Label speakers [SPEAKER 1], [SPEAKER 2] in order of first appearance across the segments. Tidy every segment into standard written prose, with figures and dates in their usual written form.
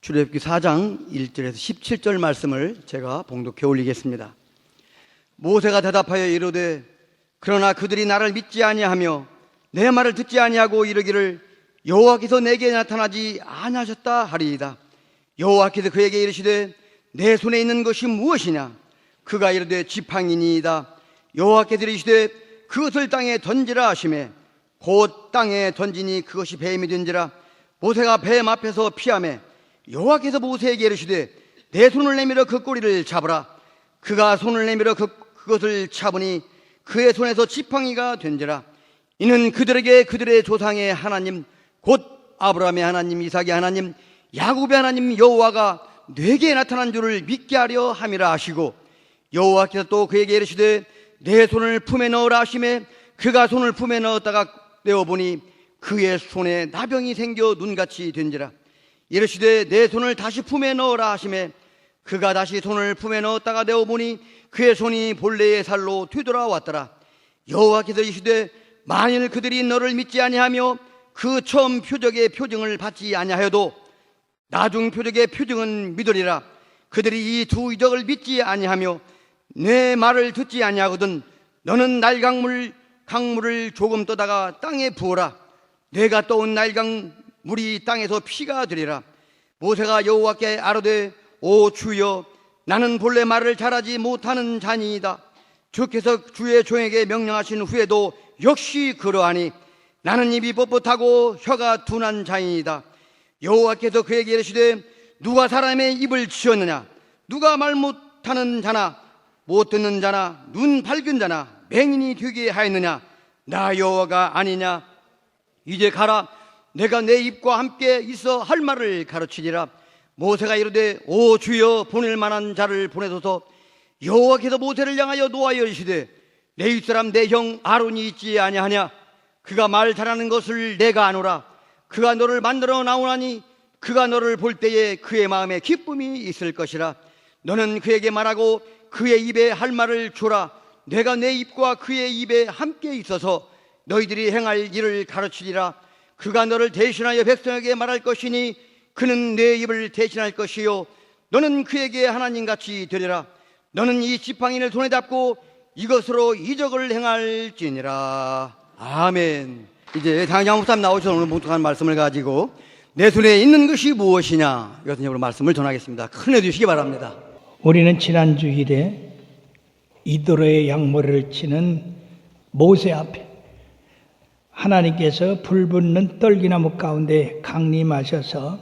[SPEAKER 1] 출애굽기 4장 1절에서 17절 말씀을 제가 봉독해 올리겠습니다. 모세가 대답하여 이르되 그러나 그들이 나를 믿지 아니하며 내 말을 듣지 아니하고 이르기를 여호와께서 내게 나타나지 아니하셨다 하리이다. 여호와께서 그에게 이르시되 내 손에 있는 것이 무엇이냐? 그가 이르되 지팡이니이다. 여호와께서 이르시되 그것을 땅에 던지라 하시매 곧 땅에 던지니 그것이 뱀이 된지라. 모세가 뱀 앞에서 피하매 여호와께서 모세에게 이르시되 내 손을 내밀어 그 꼬리를 잡으라. 그가 손을 내밀어 그것을 잡으니 그의 손에서 지팡이가 된지라. 이는 그들에게 그들의 조상의 하나님 곧 아브라함의 하나님, 이삭의 하나님, 야곱의 하나님 여호와가 내게 나타난 줄을 믿게 하려 함이라 하시고, 여호와께서 또 그에게 이르시되 내 손을 품에 넣으라 하시매 그가 손을 품에 넣었다가 떼어보니 그의 손에 나병이 생겨 눈같이 된지라. 이르시되 내 손을 다시 품에 넣으라 하시매 그가 다시 손을 품에 넣었다가 떼어보니 그의 손이 본래의 살로 되돌아왔더라. 여호와께서 이르시되 만일 그들이 너를 믿지 아니하며 그 처음 표적의 표징을 받지 아니하여도 나중 표적의 표징은 믿으리라. 그들이 이 두 이적을 믿지 아니하며 내 말을 듣지 아니하거든 너는 강물을 조금 떠다가 땅에 부어라. 내가 떠온 물이 땅에서 피가 되리라. 모세가 여호와께 아뢰되 오 주여, 나는 본래 말을 잘하지 못하는 자니이다. 주께서 주의 종에게 명령하신 후에도 역시 그러하니 나는 입이 뻣뻣하고 혀가 둔한 자이니이다. 여호와께서 그에게 이르시되 누가 사람의 입을 지었느냐? 누가 말 못하는 자나 못 듣는 자나 눈 밝은 자나 맹인이 되게 하였느냐? 나 여호와가 아니냐? 이제 가라. 내가 내 입과 함께 있어 할 말을 가르치리라. 모세가 이르되 오 주여, 보낼 만한 자를 보내소서. 여호와께서 모세를 향하여 노하여 이르시되 내 윗사람 내 형 아론이 있지 아니하냐? 그가 말 잘하는 것을 내가 아노라. 그가 너를 만들어 나오나니 그가 너를 볼 때에 그의 마음에 기쁨이 있을 것이라. 너는 그에게 말하고 그의 입에 할 말을 주라. 내가 내 입과 그의 입에 함께 있어서 너희들이 행할 일을 가르치리라. 그가 너를 대신하여 백성에게 말할 것이니 그는 내 입을 대신할 것이요 너는 그에게 하나님같이 되리라. 너는 이 지팡이를 손에 잡고 이것으로 이적을 행할지니라. 아멘. 이제 장장 목사님 나오셔서 오늘 묵상한 말씀을 가지고 내 손에 있는 것이 무엇이냐, 이것은 여러분 말씀을 전하겠습니다. 큰 애 주시기 바랍니다.
[SPEAKER 2] 우리는 지난 주일에 이도로의 양머리를 치는 모세 앞에 하나님께서 불붙는 떨기나무 가운데 강림하셔서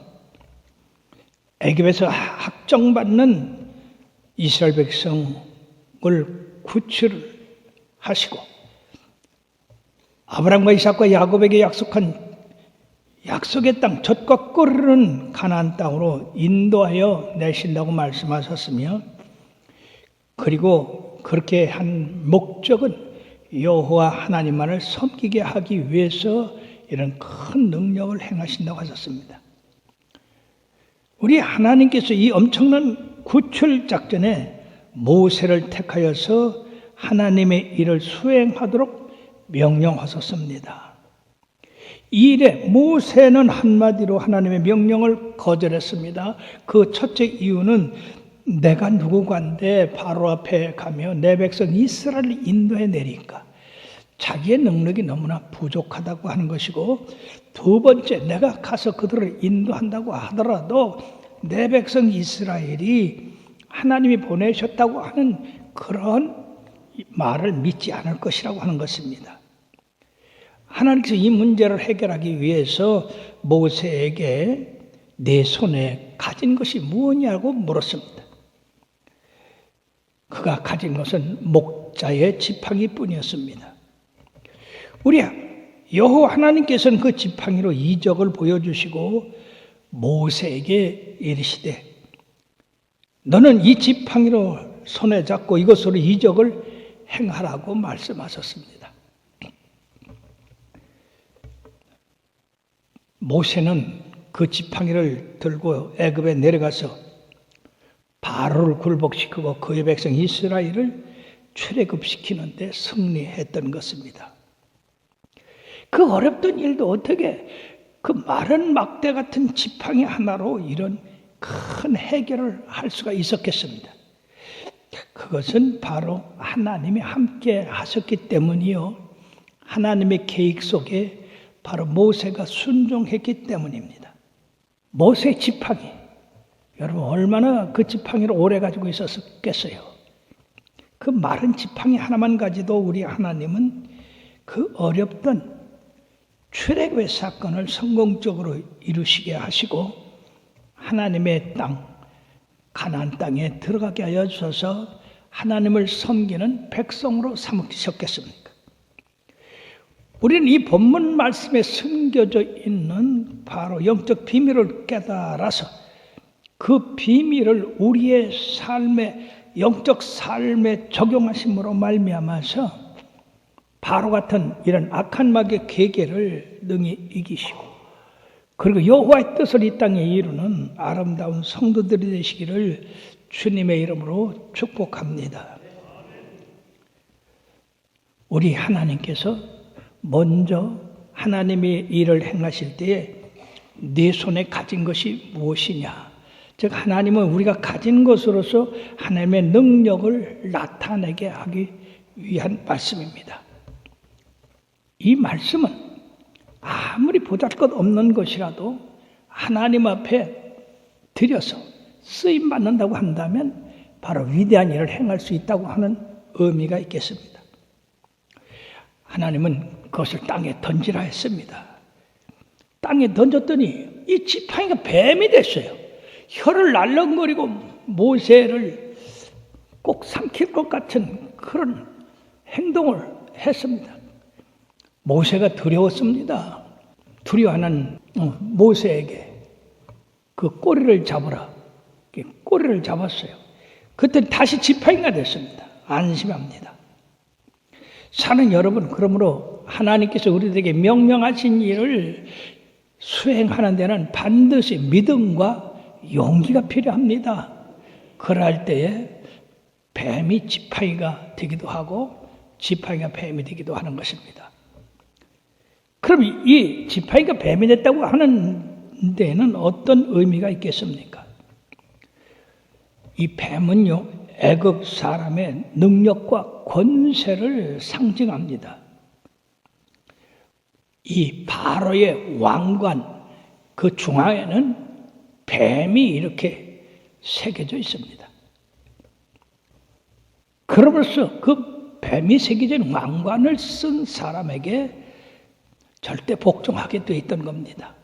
[SPEAKER 2] 애굽에서 학정받는 이스라엘 백성을 구출하시고 아브라함과 이삭과 야곱에게 약속한 약속의 땅, 젖과 꿀 흐르는 가나안 땅으로 인도하여 내신다고 말씀하셨으며, 그리고 그렇게 한 목적은 여호와 하나님만을 섬기게 하기 위해서 이런 큰 능력을 행하신다고 하셨습니다. 우리 하나님께서 이 엄청난 구출 작전에 모세를 택하여서 하나님의 일을 수행하도록 명령하셨습니다. 이 일에 모세는 한마디로 하나님의 명령을 거절했습니다. 그 첫째 이유는 내가 누구간데 바로 앞에 가며 내 백성 이스라엘을 인도해 내리까, 자기의 능력이 너무나 부족하다고 하는 것이고, 두 번째, 내가 가서 그들을 인도한다고 하더라도 내 백성 이스라엘이 하나님이 보내셨다고 하는 그런 말을 믿지 않을 것이라고 하는 것입니다. 하나님께서 이 문제를 해결하기 위해서 모세에게 내 손에 가진 것이 무엇이냐고 물었습니다. 그가 가진 것은 목자의 지팡이뿐이었습니다. 우리 여호와 하나님께서는 그 지팡이로 이적을 보여주시고 모세에게 이르시되 너는 이 지팡이로 손에 잡고 이것으로 이적을 행하라고 말씀하셨습니다. 모세는 그 지팡이를 들고 애굽에 내려가서 바로를 굴복시키고 그의 백성 이스라엘을 출애굽시키는 데 승리했던 것입니다. 그 어렵던 일도 어떻게 그 마른 막대 같은 지팡이 하나로 이런 큰 해결을 할 수가 있었겠습니다. 그것은 바로 하나님이 함께 하셨기 때문이요, 하나님의 계획 속에 바로 모세가 순종했기 때문입니다. 모세 지팡이, 여러분 얼마나 그 지팡이를 오래 가지고 있었겠어요. 그 마른 지팡이 하나만 가지도 우리 하나님은 그 어렵던 출애굽의 사건을 성공적으로 이루시게 하시고 하나님의 땅, 가나안 땅에 들어가게 하여 주셔서 하나님을 섬기는 백성으로 삼으셨겠습니까? 우리는 이 본문 말씀에 숨겨져 있는 바로 영적 비밀을 깨달아서 그 비밀을 우리의 삶에, 영적 삶에 적용하심으로 말미암아서 바로 같은 이런 악한 마귀의 계계를 능히 이기시고, 그리고 여호와의 뜻을 이 땅에 이루는 아름다운 성도들이 되시기를 주님의 이름으로 축복합니다. 우리 하나님께서 먼저 하나님의 일을 행하실 때에 네 손에 가진 것이 무엇이냐, 즉 하나님은 우리가 가진 것으로서 하나님의 능력을 나타내게 하기 위한 말씀입니다. 이 말씀은 아무리 보잘것없는 것이라도 하나님 앞에 드려서 쓰임받는다고 한다면 바로 위대한 일을 행할 수 있다고 하는 의미가 있겠습니다. 하나님은 그것을 땅에 던지라 했습니다. 땅에 던졌더니 이 지팡이가 뱀이 됐어요. 혀를 날렁거리고 모세를 꼭 삼킬 것 같은 그런 행동을 했습니다. 모세가 두려웠습니다. 두려워하는 모세에게 그 꼬리를 잡으라, 꼬리를 잡았어요. 그때 다시 지팡이가 됐습니다. 안심합니다. 사는 여러분, 그러므로 하나님께서 우리들에게 명령하신 일을 수행하는 데는 반드시 믿음과 용기가 필요합니다. 그럴 때에 뱀이 지팡이가 되기도 하고 지팡이가 뱀이 되기도 하는 것입니다. 그럼 이 지팡이가 뱀이 됐다고 하는 데는 어떤 의미가 있겠습니까? 이 뱀은요, 애굽 사람의 능력과 권세를 상징합니다. 이 바로의 왕관 그 중앙에는 뱀이 이렇게 새겨져 있습니다. 그러면서 그 뱀이 새겨진 왕관을 쓴 사람에게 절대 복종하게 되어 있던 겁니다.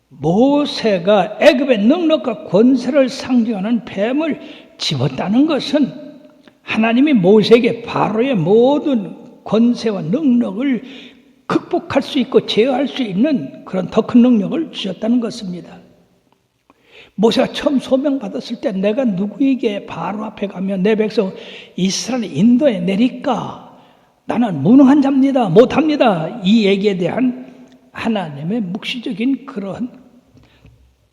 [SPEAKER 2] 모세가 애굽의 능력과 권세를 상징하는 뱀을 집었다는 것은 하나님이 모세에게 바로의 모든 권세와 능력을 극복할 수 있고 제어할 수 있는 그런 더 큰 능력을 주셨다는 것입니다. 모세가 처음 소명받았을 때 내가 누구에게 바로 앞에 가면 내 백성 이스라엘 인도에 내릴까? 나는 무능한 자입니다. 못합니다. 이 얘기에 대한 하나님의 묵시적인 그런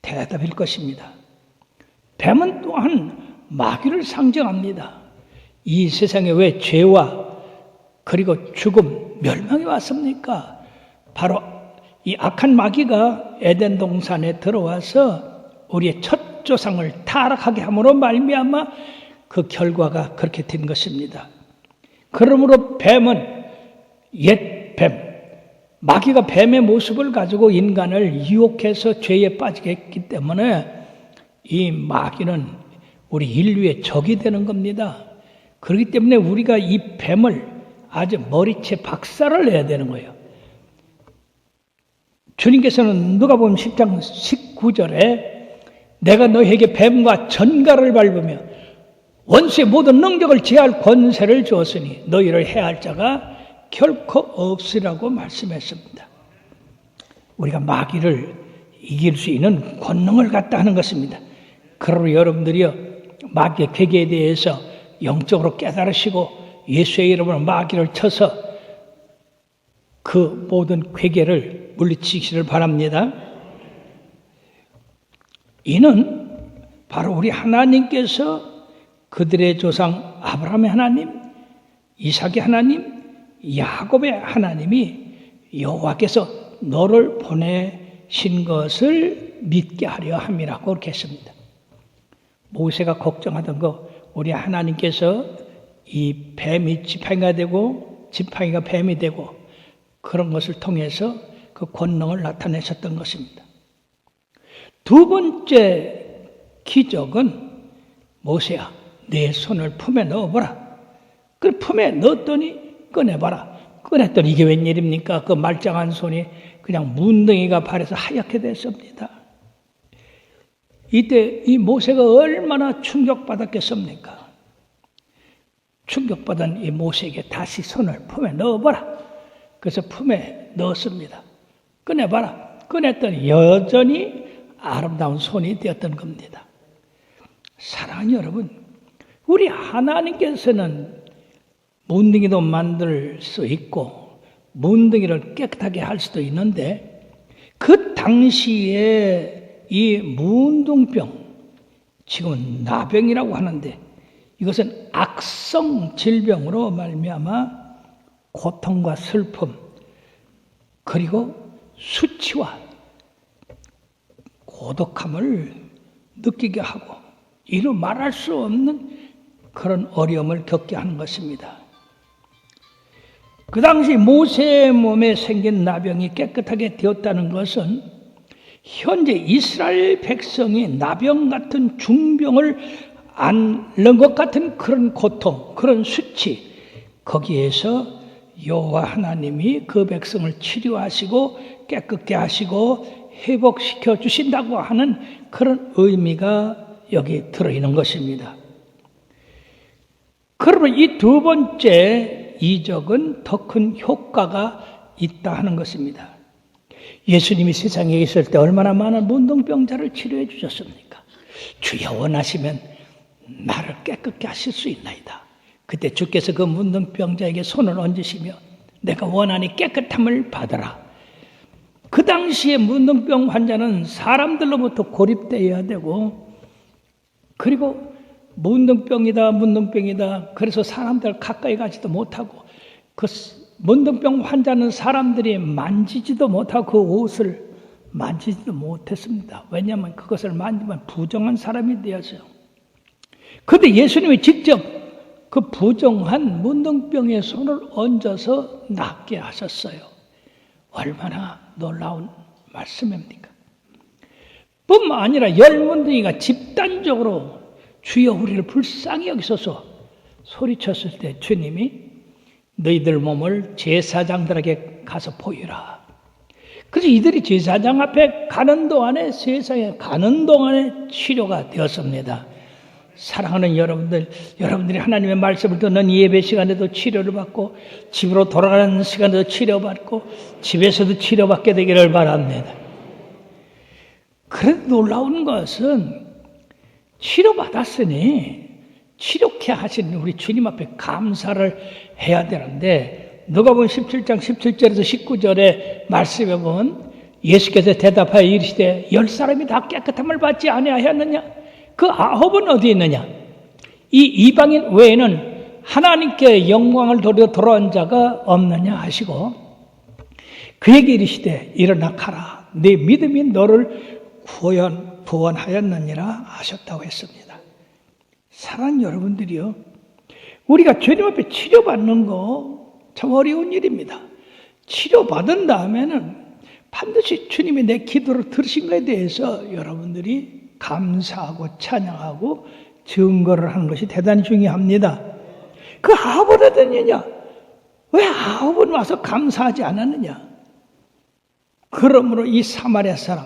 [SPEAKER 2] 대답일 것입니다. 뱀은 또한 마귀를 상징합니다. 이 세상에 왜 죄와 그리고 죽음, 멸망이 왔습니까? 바로 이 악한 마귀가 에덴 동산에 들어와서 우리의 첫 조상을 타락하게 함으로 말미암아 그 결과가 그렇게 된 것입니다. 그러므로 뱀은 옛 뱀, 마귀가 뱀의 모습을 가지고 인간을 유혹해서 죄에 빠지게 했기 때문에 이 마귀는 우리 인류의 적이 되는 겁니다. 그렇기 때문에 우리가 이 뱀을 아주 머리채 박살을 내야 되는 거예요. 주님께서는 누가복음 10장 19절에 내가 너희에게 뱀과 전갈을 밟으며 원수의 모든 능력을 제할 권세를 주었으니 너희를 해할 자가 결코 없으리라고 말씀했습니다. 우리가 마귀를 이길 수 있는 권능을 갖다 하는 것입니다. 그러므로 여러분들이요, 마귀의 괴계에 대해서 영적으로 깨달으시고 예수의 이름으로 마귀를 쳐서 그 모든 괴계를 물리치시기를 바랍니다. 이는 바로 우리 하나님께서 그들의 조상 아브라함의 하나님, 이삭의 하나님, 야곱의 하나님이 여호와께서 너를 보내신 것을 믿게 하려 함이라고 그렇게 했습니다. 모세가 걱정하던 거 우리 하나님께서 이 뱀이 지팡이가 되고 지팡이가 뱀이 되고 그런 것을 통해서 그 권능을 나타내셨던 것입니다. 두 번째 기적은 모세야 내 손을 품에 넣어보라. 그 품에 넣었더니 꺼내봐라. 꺼냈더니 이게 웬일입니까? 그 말짱한 손이 그냥 문둥이가 발에서 하얗게 됐습니다. 이때 이 모세가 얼마나 충격받았겠습니까? 충격받은 이 모세에게 다시 손을 품에 넣어봐라. 그래서 품에 넣었습니다. 꺼내봐라. 꺼냈더니 여전히 아름다운 손이 되었던 겁니다. 사랑하는 여러분, 우리 하나님께서는 문둥이도 만들 수 있고 문둥이를 깨끗하게 할 수도 있는데 그 당시에 이 문둥병, 지금은 나병이라고 하는데 이것은 악성 질병으로 말미암아 고통과 슬픔 그리고 수치와 고독함을 느끼게 하고 이루 말할 수 없는 그런 어려움을 겪게 하는 것입니다. 그 당시 모세의 몸에 생긴 나병이 깨끗하게 되었다는 것은 현재 이스라엘 백성이 나병 같은 중병을 앓는 것 같은 그런 고통, 그런 수치, 거기에서 여호와 하나님이 그 백성을 치료하시고 깨끗게 하시고 회복시켜 주신다고 하는 그런 의미가 여기 들어있는 것입니다. 그러면 이 두 번째 이적은 더 큰 효과가 있다 하는 것입니다. 예수님이 세상에 있을 때 얼마나 많은 문둥병자를 치료해 주셨습니까? 주여 원하시면 나를 깨끗게 하실 수 있나이다. 그때 주께서 그 문둥병자에게 손을 얹으시며 내가 원하니 깨끗함을 받으라. 그 당시에 문둥병 환자는 사람들로부터 고립되어야 되고 그리고 문둥병이다 그래서 사람들 가까이 가지도 못하고 그 문둥병 환자는 사람들이 만지지도 못하고 그 옷을 만지지도 못했습니다. 왜냐하면 그것을 만지면 부정한 사람이 되어서요. 그런데 예수님이 직접 그 부정한 문둥병의 손을 얹어서 낫게 하셨어요. 얼마나 놀라운 말씀입니까? 뿐만 아니라 열문둥이가 집단적으로 주여 우리를 불쌍히 여기소서 소리쳤을 때 주님이 너희들 몸을 제사장들에게 가서 보이라. 그래서 이들이 제사장 앞에 가는 동안에 세상에 가는 동안에 치료가 되었습니다. 사랑하는 여러분들, 여러분들이 하나님의 말씀을 듣는 예배 시간에도 치료를 받고 집으로 돌아가는 시간에도 치료받고 집에서도 치료받게 되기를 바랍니다. 그런데 놀라운 것은 치료받았으니 치료케 하신 우리 주님 앞에 감사를 해야 되는데 누가복음 17장 17절에서 19절의 말씀에 보면 예수께서 대답하여 이르시되 10사람이 다 깨끗함을 받지 아니하였느냐? 그 9은 어디 있느냐? 이 이방인 외에는 하나님께 영광을 돌아온 자가 없느냐 하시고 그에게 이르시되 일어나 가라. 네 믿음이 너를 구원하였느니라 하셨다고 했습니다. 사랑하는 여러분들이요, 우리가 주님 앞에 치료받는 거 참 어려운 일입니다. 치료받은 다음에는 반드시 주님이 내 기도를 들으신 것에 대해서 여러분들이 감사하고 찬양하고 증거를 하는 것이 대단히 중요합니다. 그 아합은 어땠느냐? 왜 아합은 와서 감사하지 않았느냐? 그러므로 이 사마리아 사람,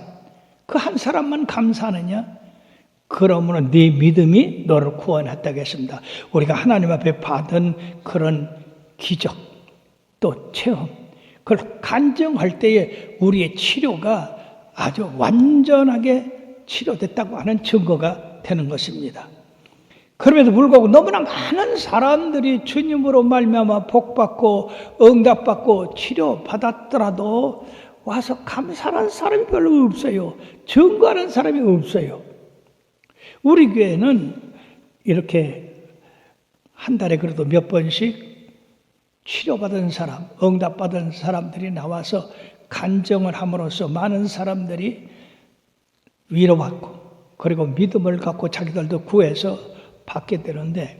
[SPEAKER 2] 그 한 사람만 감사하느냐? 그러므로 네 믿음이 너를 구원했다고 했습니다. 우리가 하나님 앞에 받은 그런 기적, 또 체험, 그걸 간증할 때에 우리의 치료가 아주 완전하게 치료됐다고 하는 증거가 되는 것입니다. 그럼에도 불구하고 너무나 많은 사람들이 주님으로 말미암아 복받고 응답받고 치료받았더라도 와서 감사하는 사람이 별로 없어요. 증거하는 사람이 없어요. 우리 교회는 이렇게 한 달에 그래도 몇 번씩 치료받은 사람, 응답받은 사람들이 나와서 간증을 함으로써 많은 사람들이 위로받고 그리고 믿음을 갖고 자기들도 구해서 받게 되는데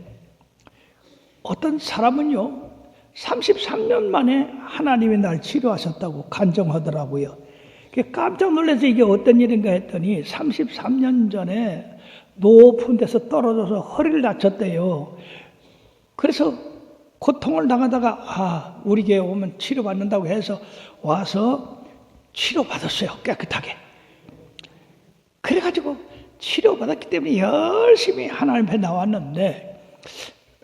[SPEAKER 2] 어떤 사람은요 33년 만에 하나님이 날 치료하셨다고 간증하더라고요. 깜짝 놀라서 이게 어떤 일인가 했더니 33년 전에 높은 데서 떨어져서 허리를 다쳤대요. 그래서 고통을 당하다가 우리 교회 오면 치료받는다고 해서 와서 치료받았어요. 깨끗하게. 그래가지고 치료받았기 때문에 열심히 하나님 앞에 나왔는데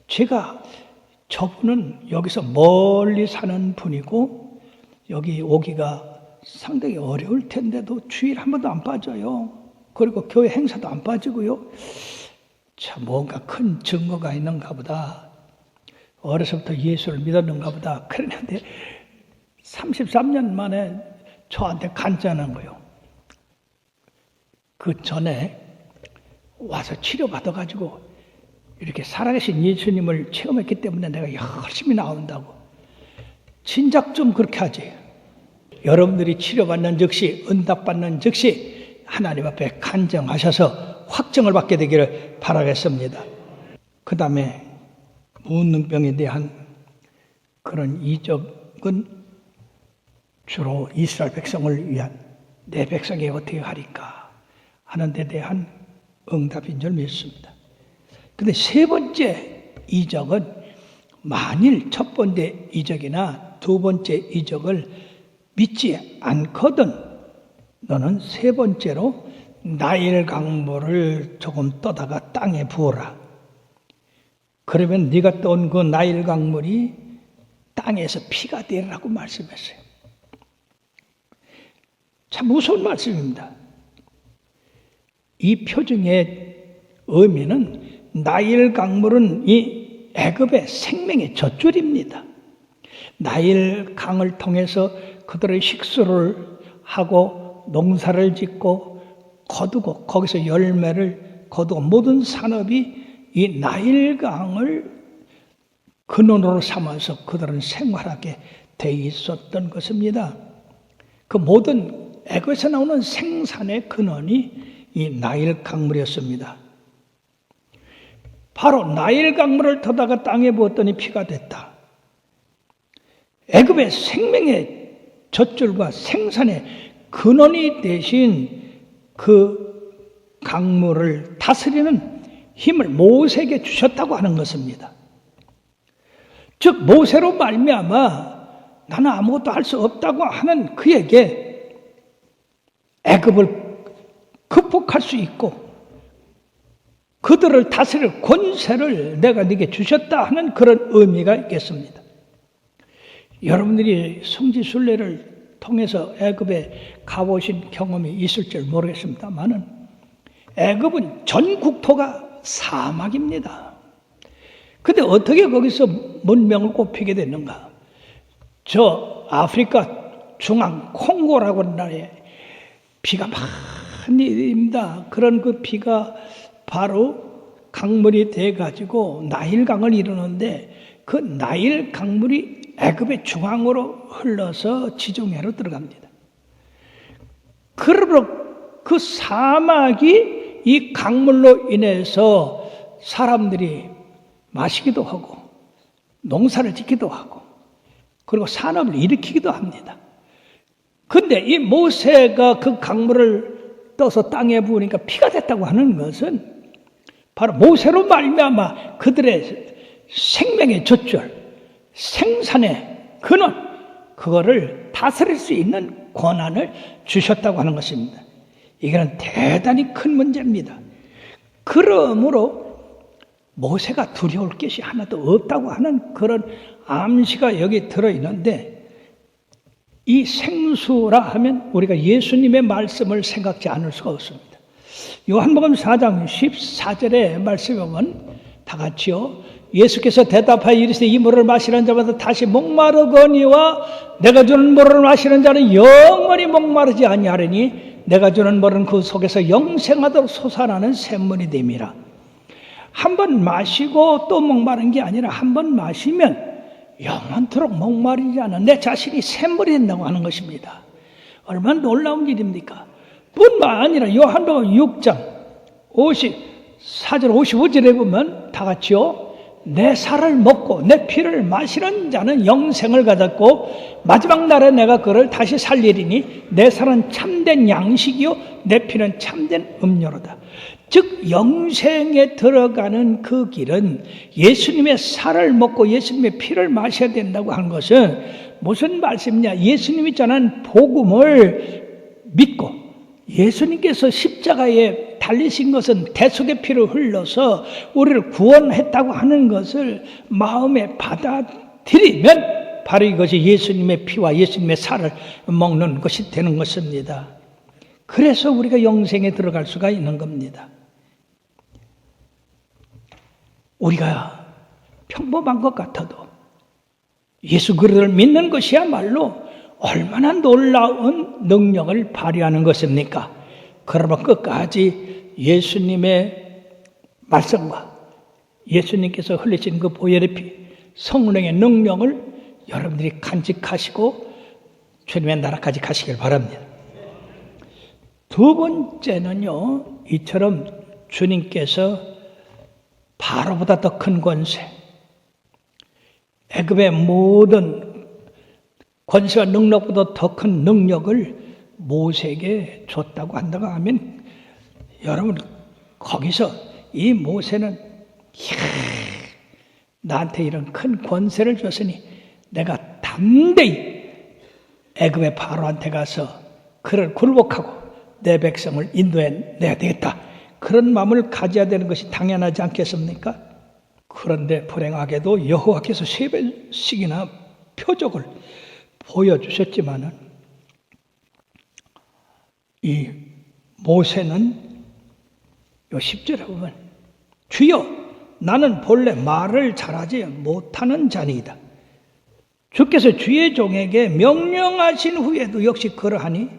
[SPEAKER 2] 제가 저분은 여기서 멀리 사는 분이고 여기 오기가 상당히 어려울 텐데도 주일 한 번도 안 빠져요. 그리고 교회 행사도 안 빠지고요. 참 뭔가 큰 증거가 있는가 보다. 어려서부터 예수를 믿었는가 보다. 그랬는데 33년 만에 저한테 간증하는 거예요. 그 전에 와서 치료받아가지고 이렇게 살아계신 예수님을 체험했기 때문에 내가 열심히 나온다고. 진작 좀 그렇게 하지. 여러분들이 치료받는 즉시 응답받는 즉시 하나님 앞에 간증하셔서 확정을 받게 되기를 바라겠습니다. 그 다음에 무능병에 대한 그런 이적은 주로 이스라엘 백성을 위한 내 백성이 어떻게 하리까 하는 데 대한 응답인 줄 믿습니다. 근데 세 번째 이적은 만일 첫 번째 이적이나 두 번째 이적을 믿지 않거든 너는 세 번째로 나일 강물을 조금 떠다가 땅에 부어라. 그러면 네가 떠온 그 나일 강물이 땅에서 피가 되리라고 말씀했어요. 참 무서운 말씀입니다. 이 표정의 의미는 나일 강물은 이 애굽의 생명의 젖줄입니다. 나일 강을 통해서 그들의 식수를 하고 농사를 짓고 거두고 거기서 열매를 거두고 모든 산업이 이 나일 강을 근원으로 삼아서 그들은 생활하게 돼 있었던 것입니다. 그 모든 애굽에서 나오는 생산의 근원이 이 나일 강물이었습니다. 바로 나일 강물을 터다가 땅에 부었더니 피가 됐다. 애굽의 생명의 젖줄과 생산의 근원이 되신 그 강물을 다스리는 힘을 모세에게 주셨다고 하는 것입니다. 즉 모세로 말미암아 나는 아무것도 할 수 없다고 하는 그에게 애굽을 극복할 수 있고 그들을 다스릴 권세를 내가 네게 주셨다 하는 그런 의미가 있겠습니다. 여러분들이 성지순례를 통해서 애굽에 가보신 경험이 있을 줄 모르겠습니다만은 애굽은 전 국토가 사막입니다. 근데 어떻게 거기서 문명을 꼽히게 됐는가? 저 아프리카 중앙 콩고라고 하는 나라에 비가 많이 내립니다. 그런 그 비가 바로 강물이 돼가지고 나일강을 이루는데 그 나일 강물이 애굽의 중앙으로 흘러서 지중해로 들어갑니다. 그러므로 그 사막이 이 강물로 인해서 사람들이 마시기도 하고 농사를 짓기도 하고 그리고 산업을 일으키기도 합니다. 근데 이 모세가 그 강물을 떠서 땅에 부으니까 피가 됐다고 하는 것은 바로 모세로 말미암아 그들의 생명의 젖줄, 생산의 근원, 그거를 다스릴 수 있는 권한을 주셨다고 하는 것입니다. 이거는 대단히 큰 문제입니다. 그러므로 모세가 두려울 것이 하나도 없다고 하는 그런 암시가 여기 들어있는데 이 생수라 하면 우리가 예수님의 말씀을 생각지 않을 수가 없습니다. 요한복음 4장 14절의 말씀에 보면 다 같이요. 예수께서 대답하여 이르시되 이 물을 마시는 자마다 다시 목마르거니와 내가 주는 물을 마시는 자는 영원히 목마르지 아니하리니 내가 주는 물은 그 속에서 영생하도록 솟아나는 샘물이 됨이라. 한 번 마시고 또 목마른 게 아니라 한 번 마시면 영원토록 목마르지 않은 내 자신이 샘물이 된다고 하는 것입니다. 얼마나 놀라운 일입니까? 뿐만 아니라 요한복음 6장 54절 55절에 보면 다 같이요. 내 살을 먹고 내 피를 마시는 자는 영생을 가졌고 마지막 날에 내가 그를 다시 살리리니 내 살은 참된 양식이요 내 피는 참된 음료로다. 즉 영생에 들어가는 그 길은 예수님의 살을 먹고 예수님의 피를 마셔야 된다고 하는 것은 무슨 말씀이냐? 예수님이 전한 복음을 믿고 예수님께서 십자가에 달리신 것은 대속의 피를 흘러서 우리를 구원했다고 하는 것을 마음에 받아들이면 바로 이것이 예수님의 피와 예수님의 살을 먹는 것이 되는 것입니다. 그래서 우리가 영생에 들어갈 수가 있는 겁니다. 우리가 평범한 것 같아도 예수 그리스도를 믿는 것이야말로 얼마나 놀라운 능력을 발휘하는 것입니까? 그러면 끝까지 예수님의 말씀과 예수님께서 흘리신 그 보혈의 피, 성령의 능력을 여러분들이 간직하시고 주님의 나라까지 가시길 바랍니다. 두 번째는요, 이처럼 주님께서 바로보다 더 큰 권세, 애굽의 모든 권세와 능력보다 더 큰 능력을 모세에게 줬다고 한다고 하면 여러분 거기서 이 모세는 나한테 이런 큰 권세를 줬으니 내가 담대히 애굽의 바로한테 가서 그를 굴복하고 내 백성을 인도해 내야 되겠다. 그런 마음을 가져야 되는 것이 당연하지 않겠습니까? 그런데 불행하게도 여호와께서 3번씩이나 표적을 보여주셨지만은 이 모세는 요 10절에 보면 주여 나는 본래 말을 잘하지 못하는 자니이다. 주께서 주의 종에게 명령하신 후에도 역시 그러하니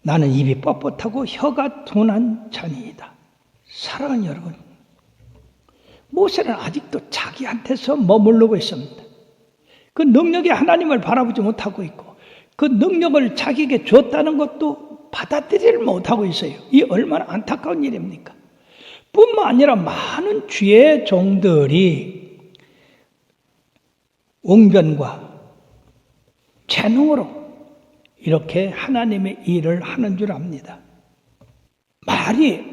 [SPEAKER 2] 나는 입이 뻣뻣하고 혀가 둔한 자니이다. 사랑하는 여러분, 모세는 아직도 자기한테서 머무르고 있습니다. 그 능력이 하나님을 바라보지 못하고 있고 그 능력을 자기에게 줬다는 것도 받아들이지 못하고 있어요. 이 얼마나 안타까운 일입니까? 뿐만 아니라 많은 주의 종들이 웅변과 재능으로 이렇게 하나님의 일을 하는 줄 압니다. 말이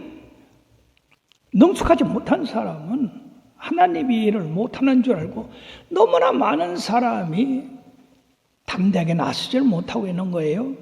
[SPEAKER 2] 능숙하지 못한 사람은 하나님의 일을 못하는 줄 알고 너무나 많은 사람이 담대하게 나서지를 못하고 있는 거예요.